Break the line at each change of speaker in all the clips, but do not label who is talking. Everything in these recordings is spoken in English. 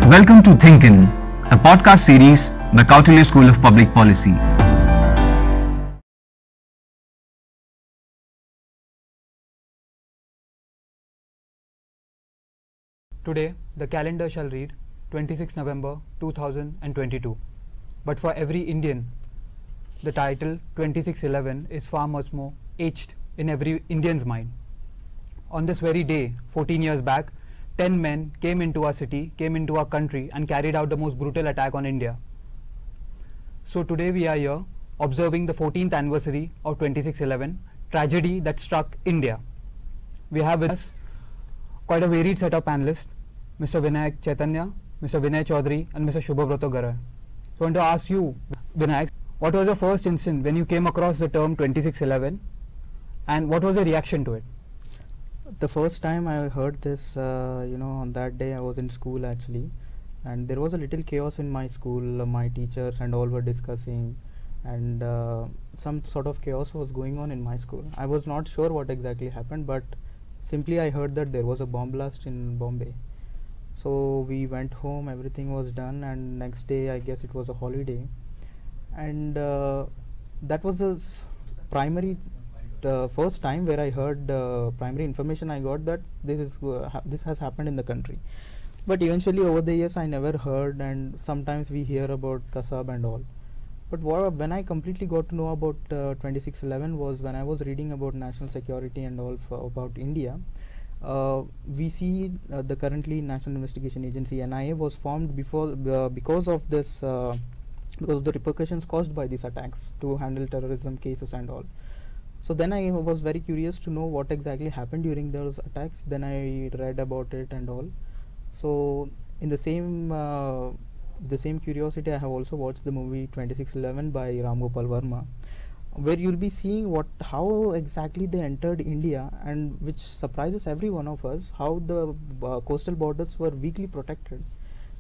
Welcome to Thinkin, a podcast series by Kautilya School of Public Policy.
Today, the calendar shall read 26 November 2022. But for every Indian, the title 2611 is far much more etched in every Indian's mind. On this very day, 14 years back, 10 men came into our city, came into our country and carried out the most brutal attack on India. So today we are here observing the 14th anniversary of 2611, tragedy that struck India. We have with us quite a varied set of panelists, Mr. Vinayaka, Chaitanya, Mr. Vinay, Choudhary and Mr. Shuvabrata, Garai. So I want to ask you, Vinay, what was your first instant when you came across the term 2611 and what was the reaction to it?
The first time I heard this, on that day I was in school actually, and there was a little chaos in my school. My teachers and all were discussing, and some sort of chaos was going on in my school. I was not sure what exactly happened, but simply I heard that there was a bomb blast in Bombay. So we went home, everything was done, and next day I guess it was a holiday, and that was the primary first time where I heard primary information I got that this has happened in the country. But eventually over the years I never heard, and sometimes we hear about Kasab and all. But when I completely got to know about 2611 was when I was reading about national security and all about India. We see the currently National Investigation Agency NIA was formed before because of this because of the repercussions caused by these attacks to handle terrorism cases and all. So then I was very curious to know what exactly happened during those attacks. Then I read about it and all. So in the same curiosity, I have also watched the movie 2611 by Ram Gopal Verma, where you'll be seeing how exactly they entered India, and which surprises every one of us, how the coastal borders were weakly protected.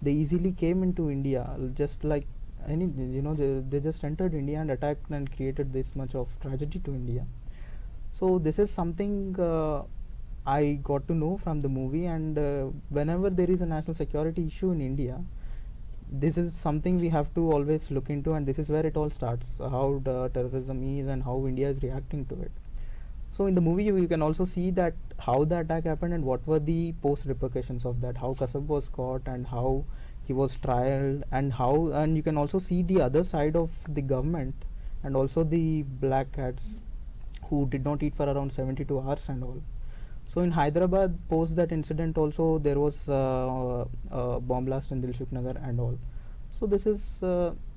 They easily came into India, just like they just entered India and attacked and created this much of tragedy to India. So this is something I got to know from the movie, and whenever there is a national security issue in India, this is something we have to always look into, and this is where it all starts, how the terrorism is and how India is reacting to it. So in the movie you can also see that how the attack happened and what were the post repercussions of that, how Kasab was caught and how he was trialed, and you can also see the other side of the government and also the black cats who did not eat for around 72 hours and all. So in Hyderabad, post that incident also there was a bomb blast in Dilshuk Nagar and all. So this is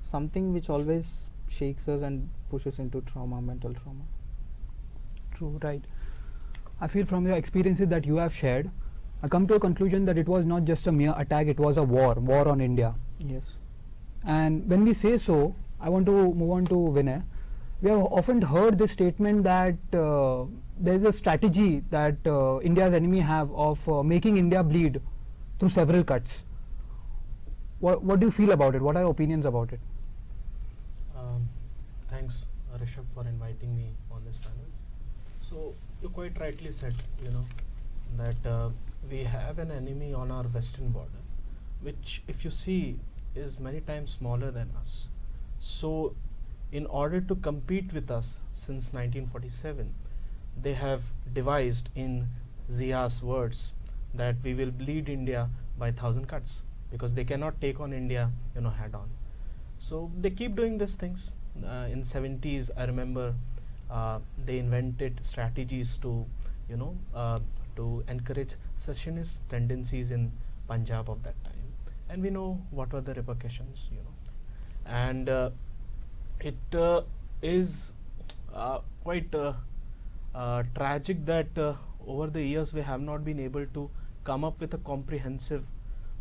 something which always shakes us and pushes into trauma, mental trauma.
True, right. I feel from your experiences that you have shared, I come to a conclusion that it was not just a mere attack, it was a war on India.
Yes.
And when we say so, I want to move on to Vinay. We have often heard this statement that there is a strategy that India's enemy have of making India bleed through several cuts. What do you feel about it? What are your opinions about it?
Thanks, Rishabh, for inviting me on this panel. So you quite rightly said, that we have an enemy on our western border, which if you see is many times smaller than us. So in order to compete with us since 1947, they have devised, in Zia's words, that we will bleed India by 1,000 cuts, because they cannot take on India head on. So they keep doing these things. In 70s I remember they invented strategies to to encourage secessionist tendencies in Punjab of that time, and we know what were the repercussions, and it is quite tragic that over the years we have not been able to come up with a comprehensive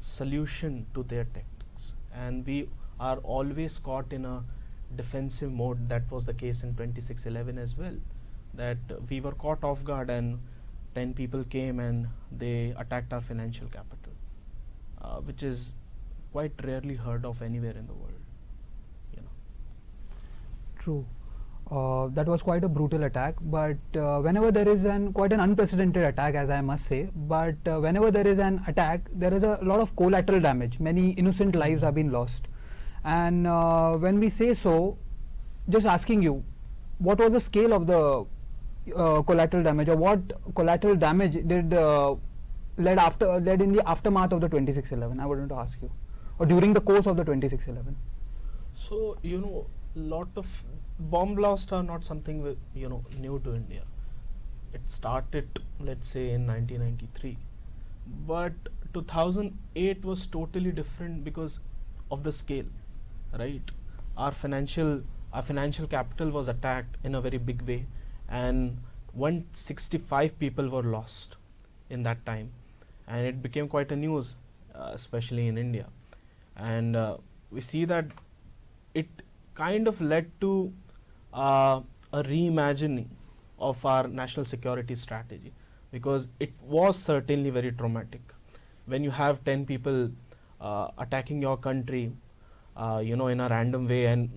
solution to their tactics, and we are always caught in a defensive mode. That was the case in 2611 as well, that we were caught off guard and 10 people came and they attacked our financial capital, which is quite rarely heard of anywhere in the world.
True. That was quite a brutal attack, but whenever there is quite an unprecedented attack, as I must say, but whenever there is an attack, there is a lot of collateral damage. Many innocent lives have been lost. And when we say so, just asking you, what was the scale of the collateral damage, or what collateral damage did led in the aftermath of the 26/11? I wanted to ask you, or during the course of the 26/11.
So, lot of bomb blasts are not something new to India. It started, let's say, in 1993, but 2008 was totally different because of the scale, right? Our financial capital was attacked in a very big way, and 165 people were lost in that time, and it became quite a news, especially in India. And we see that it kind of led to a reimagining of our national security strategy, because it was certainly very traumatic when you have 10 people attacking your country in a random way, and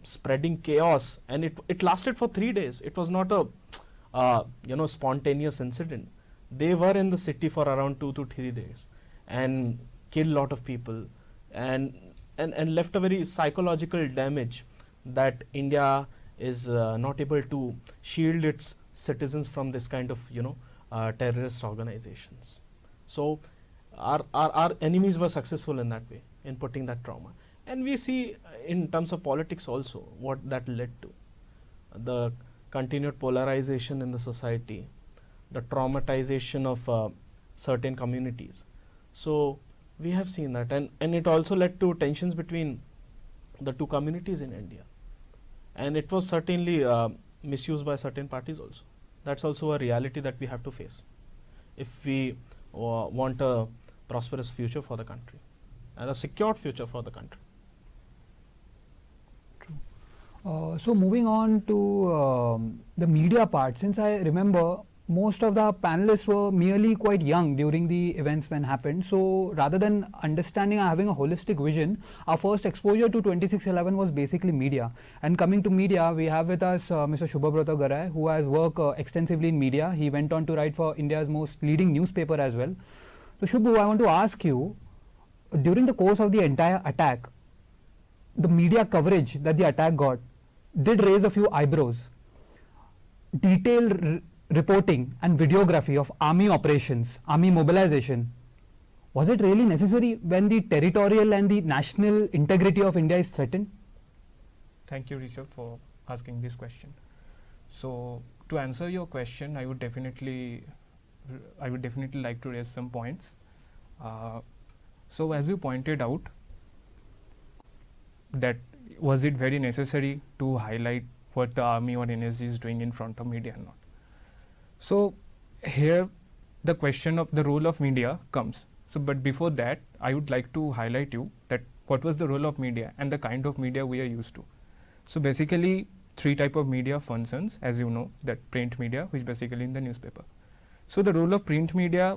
spreading chaos, and it lasted for 3 days. It was not a spontaneous incident. They were in the city for around 2 to 3 days and killed a lot of people, and left a very psychological damage that India is not able to shield its citizens from this kind of terrorist organizations. So our enemies were successful in that way, in putting that trauma. And we see in terms of politics also what that led to: the continued polarization in the society, the traumatization of certain communities. So we have seen that, and it also led to tensions between the two communities in India, and it was certainly misused by certain parties also. That's also a reality that we have to face if we want a prosperous future for the country and a secured future for the country.
So moving on to the media part, since I remember most of the panelists were merely quite young during the events when happened. So rather than understanding or having a holistic vision, our first exposure to 26/11 was basically media. And coming to media, we have with us Mr. Shuvabrata Garai, who has worked extensively in media. He went on to write for India's most leading newspaper as well. So Shubhu, I want to ask you, during the course of the entire attack, the media coverage that the attack got did raise a few eyebrows. Detailed reporting and videography of army operations, army mobilization, was it really necessary when the territorial and the national integrity of India is threatened?
Thank you, Rishabh, for asking this question. So to answer your question, I would definitely like to raise some points. So as you pointed out, that was it very necessary to highlight what the army or NSG is doing in front of media or not? So here the question of the role of media comes. So but before that, I would like to highlight you that what was the role of media and the kind of media we are used to. So basically 3 type of media functions, as you know, that print media, which basically in the newspaper. So the role of print media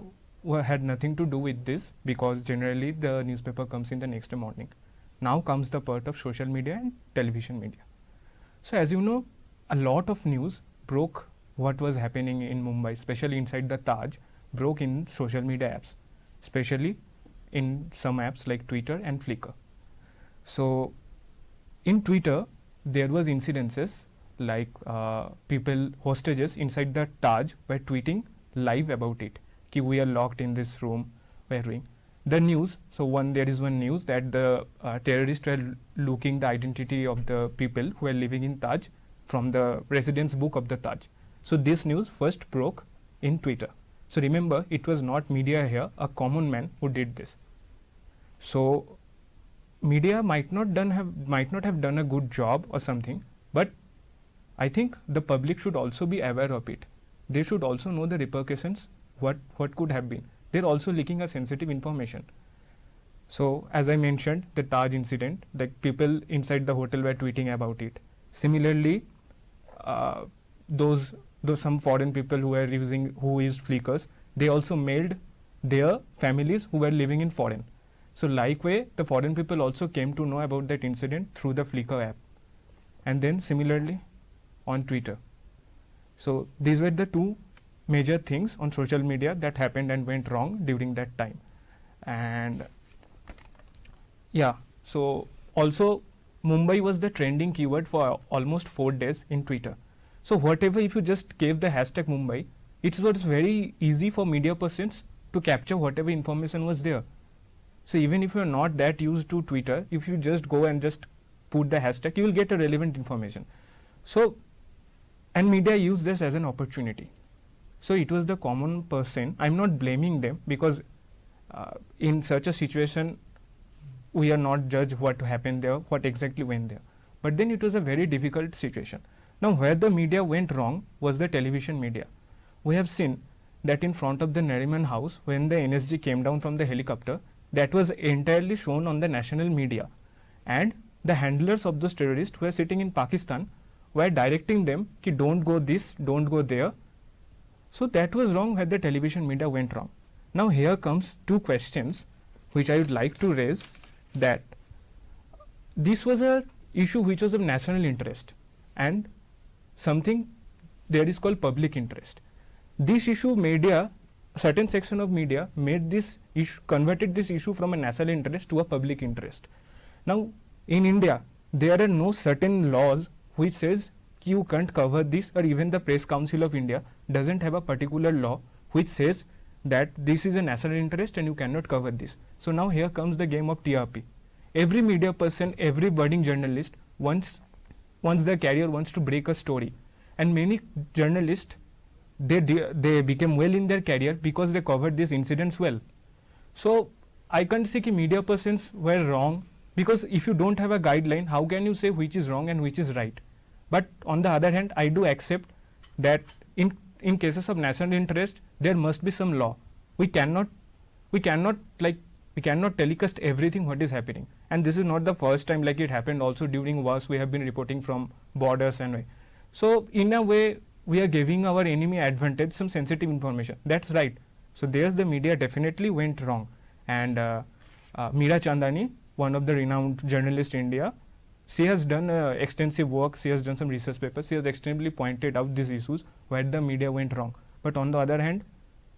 had nothing to do with this, because generally the newspaper comes in the next morning. Now comes the part of social media and television media. So as you know, a lot of news broke what was happening in Mumbai, especially inside the Taj, broke in social media apps, especially in some apps like Twitter and Flickr. So in Twitter, there was incidences like people, hostages inside the Taj were tweeting live about it. Ki we are locked in this room, we are doing. The news, so there is one news that the terrorists were looking the identity of the people who are living in Taj from the residence book of the Taj. So this news first broke in Twitter. So remember, it was not media here, a common man who did this. So media might not have done a good job or something, but I think the public should also be aware of it. They should also know the repercussions, what could have been. They're also leaking a sensitive information. So as I mentioned, the Taj incident, that people inside the hotel were tweeting about it. Similarly, those some foreign people who used Flickrs, they also mailed their families who were living in foreign. So likewise, the foreign people also came to know about that incident through the Flickr app. And then similarly, on Twitter. So these were the two major things on social media that happened and went wrong during that time. And yeah, so also Mumbai was the trending keyword for almost 4 days in Twitter. So whatever, if you just gave the hashtag Mumbai, it was very easy for media persons to capture whatever information was there. So even if you are not that used to Twitter, if you just go and just put the hashtag, you will get a relevant information. So, and media used this as an opportunity. So it was the common person. I'm not blaming them, because in such a situation, we are not judged what happened there, what exactly went there. But then it was a very difficult situation. Now, where the media went wrong was the television media. We have seen that in front of the Narayanan house, when the NSG came down from the helicopter, that was entirely shown on the national media. And the handlers of those terrorists who were sitting in Pakistan were directing them ki don't go this, don't go there. So that was wrong where the television media went wrong. Now here comes two questions which I would like to raise, that this was a issue which was of national interest and something there is called public interest. This issue media, certain section of media made this issue, converted this issue from a national interest to a public interest. Now in India, there are no certain laws which says you can't cover this, or even the Press Council of India doesn't have a particular law which says that this is a national interest and you cannot cover this. So now here comes the game of TRP. Every media person, every budding journalist once their career wants to break a story, and many journalists they became well in their career because they covered these incidents well. So I can't say that media persons were wrong, because if you don't have a guideline, how can you say which is wrong and which is right? But on the other hand, I do accept that in cases of national interest, there must be some law. We cannot telecast everything what is happening. And this is not the first time, like it happened also during wars. We have been reporting from borders and way. So in a way, we are giving our enemy advantage, some sensitive information. That's right. So there's the media definitely went wrong. And Meera Chandani, one of the renowned journalists in India, she has done extensive work. She has done some research papers. She has extremely pointed out these issues where the media went wrong. But on the other hand,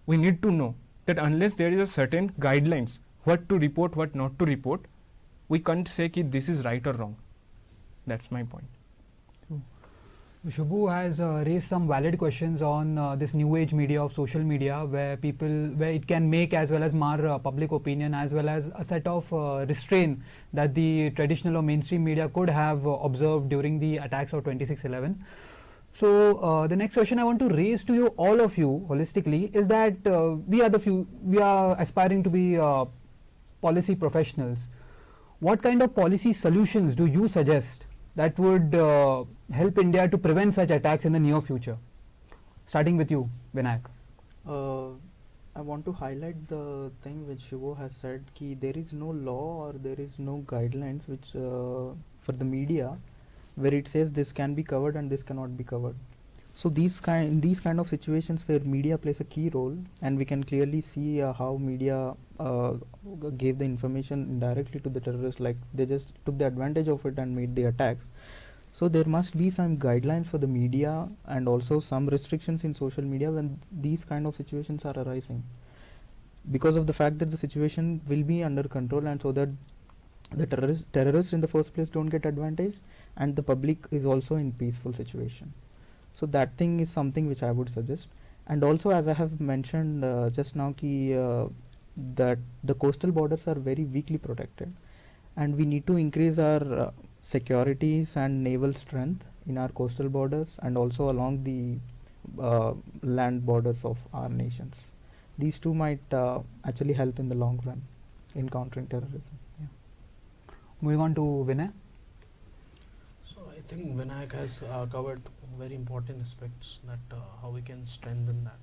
we need to know that unless there is a certain guidelines, what to report, what not to report, we can't say that this is right or wrong. That's my point.
Shubhu has raised some valid questions on this new age media of social media, where it can make as well as mar public opinion, as well as a set of restraint that the traditional or mainstream media could have observed during the attacks of 26/11. So the next question I want to raise to you, all of you, holistically, is that we are aspiring to be policy professionals. What kind of policy solutions do you suggest that would help India to prevent such attacks in the near future? Starting with you, Vinayaka.
I want to highlight the thing which Shubho has said, ki there is no law or there is no guidelines which for the media where it says this can be covered and this cannot be covered. So these kind of situations where media plays a key role, and we can clearly see how media gave the information indirectly to the terrorists, like they just took the advantage of it and made the attacks. So there must be some guidelines for the media and also some restrictions in social media when these kind of situations are arising, because of the fact that the situation will be under control, and so that the terrorists in the first place don't get advantage and the public is also in peaceful situation. So that thing is something which I would suggest. And also, as I have mentioned just now, that the coastal borders are very weakly protected, and we need to increase our securities and naval strength in our coastal borders and also along the land borders of our nations. These two might actually help in the long run in countering terrorism.
Yeah. Moving on to Vinay.
So I think Vinayaka has covered very important aspects, that how we can strengthen that.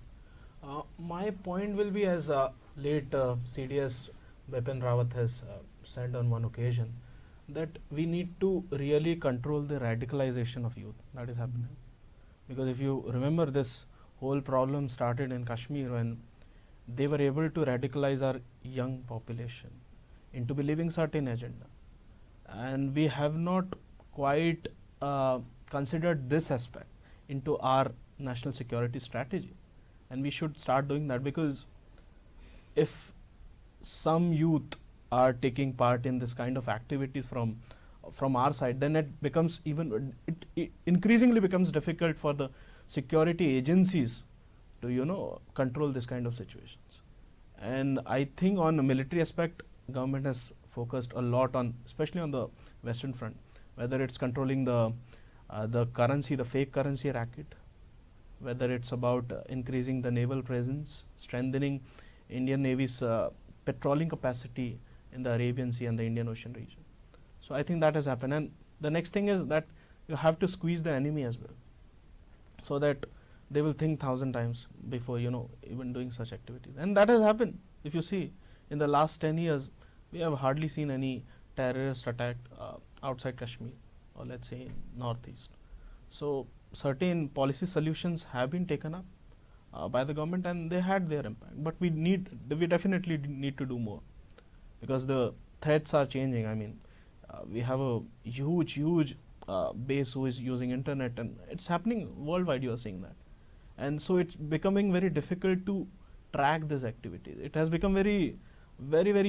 My point will be, as late CDS Bipin Rawat has said on one occasion, that we need to really control the radicalization of youth that is happening. Because if you remember, this whole problem started in Kashmir when they were able to radicalize our young population into believing certain agenda. And we have not quite considered this aspect, into our national security strategy, and we should start doing that, because if some youth are taking part in this kind of activities from our side, then it becomes it increasingly becomes difficult for the security agencies to control this kind of situations. And I think on the military aspect, government has focused a lot on, especially on the western front, whether it's controlling the currency, the fake currency racket, whether it's about increasing the naval presence, strengthening Indian Navy's patrolling capacity in the Arabian Sea and the Indian Ocean region. So I think that has happened, and the next thing is that you have to squeeze the enemy as well, so that they will think 1,000 times before even doing such activities. And that has happened. If you see, in the last 10 years, we have hardly seen any terrorist attack outside Kashmir, or let's say in northeast. So certain policy solutions have been taken up by the government, and they had their impact. But we definitely need to do more, because the threats are changing. I mean, we have a huge base who is using internet, and it's happening worldwide. You are seeing that, and so it's becoming very difficult to track this activity. It has become very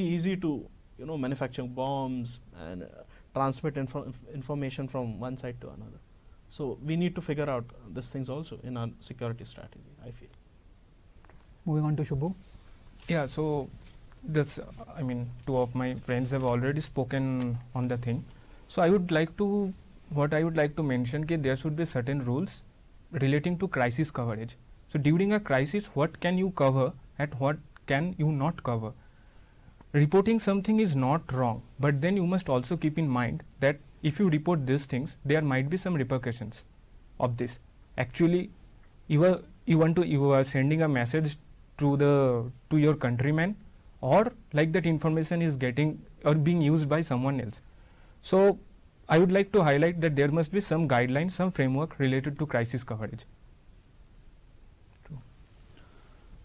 easy to manufacture bombs and transmit information from one side to another. So we need to figure out these things also in our security strategy, I feel.
Moving on to Shubhu.
Yeah, so this, I mean, two of my friends have already spoken on the thing. So what I would like to mention that there should be certain rules relating to crisis coverage. So during a crisis, what can you cover and what can you not cover? Reporting something is not wrong, but then you must also keep in mind that if you report these things, there might be some repercussions of this. Actually, you are sending a message to your countrymen, or like that information is getting or being used by someone else. So I would like to highlight that there must be some guidelines, some framework related to crisis coverage.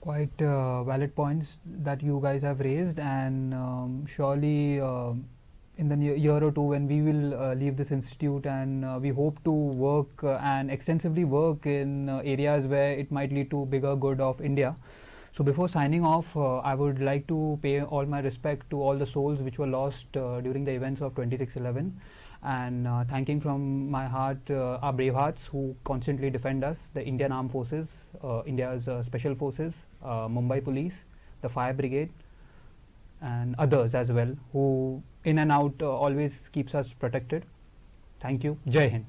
Quite valid points that you guys have raised, and surely in the year or two, when we will leave this institute, and we hope to work and extensively work in areas where it might lead to bigger good of India. So before signing off, I would like to pay all my respect to all the souls which were lost during the events of 26/11, and thanking from my heart our brave hearts who constantly defend us, the Indian Armed Forces, India's Special Forces, Mumbai Police, the Fire Brigade, and others as well, who in and out always keeps us protected. Thank you. Jai Hind.